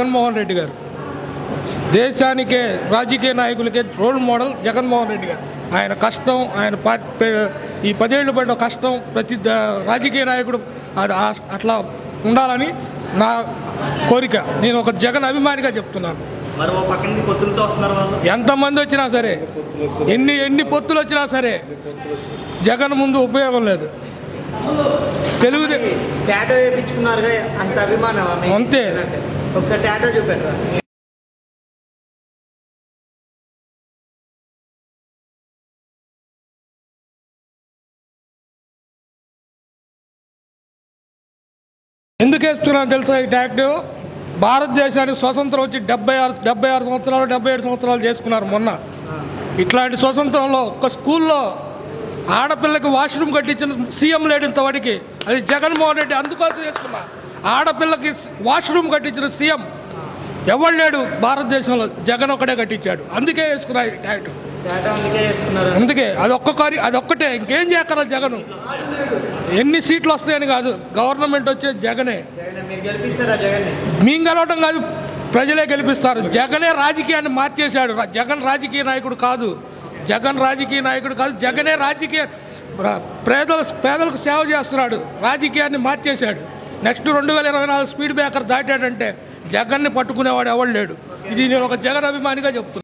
జగన్మోహన్ రెడ్డి గారు దేశానికే రాజకీయ నాయకులకే రోల్ మోడల్ జగన్మోహన్ రెడ్డి గారు. ఆయన కష్టం, ఆయన ఈ 10 ఏళ్ళు పడిన కష్టం ప్రతి రాజకీయ నాయకుడు అట్లా ఉండాలని నా కోరిక. నేను ఒక జగన్ అభిమానిగా చెప్తున్నాను. ఎంతమంది వచ్చినా సరే, ఎన్ని పొత్తులు వచ్చినా సరే జగన్ ముందు ఉపయోగం లేదు. తెలుగు అంతే. ఒకసారి టాటా చూపెట్టరా. ఎందుకు వేస్తున్నాను తెలుసా ఈ ట్యాక్ట్? భారతదేశానికి స్వతంత్రం వచ్చి 76 సంవత్సరాలు 77 సంవత్సరాలు చేసుకున్నారు మొన్న. ఇట్లాంటి స్వతంత్రంలో ఒక స్కూల్లో ఆడపిల్లకి వాష్రూమ్ కట్టించిన సీఎం లేడు ఇంతవాడికి. అది జగన్మోహన్ రెడ్డి. అందుకోసం వేసుకున్నా. ఆడపిల్లకి వాష్రూమ్ కట్టించిన సీఎం ఎవరు లేడు భారతదేశంలో, జగన్ ఒక్కడే కట్టించాడు. అందుకే వేసుకున్నా ఈ ట్యాక్ట్. అందుకే అదొక్కటే, ఇంకేం చేయగలరు జగన్. ఎన్ని సీట్లు వస్తాయని కాదు, గవర్నమెంట్ వచ్చేది జగనే. మేము గెలవటం కాదు, ప్రజలే గెలిపిస్తారు. జగనే రాజకీయాన్ని మార్చేశాడు. జగన్ రాజకీయ నాయకుడు కాదు. జగనే రాజకీయ పేదలకు సేవ చేస్తున్నాడు. రాజకీయాన్ని మార్చేశాడు. నెక్స్ట్ 2024 స్పీడ్ బ్రేకర్ దాటాడంటే జగన్ని పట్టుకునేవాడు ఎవడు లేడు. ఇది నేను ఒక జగన్ అభిమానిగా చెప్తున్నాను.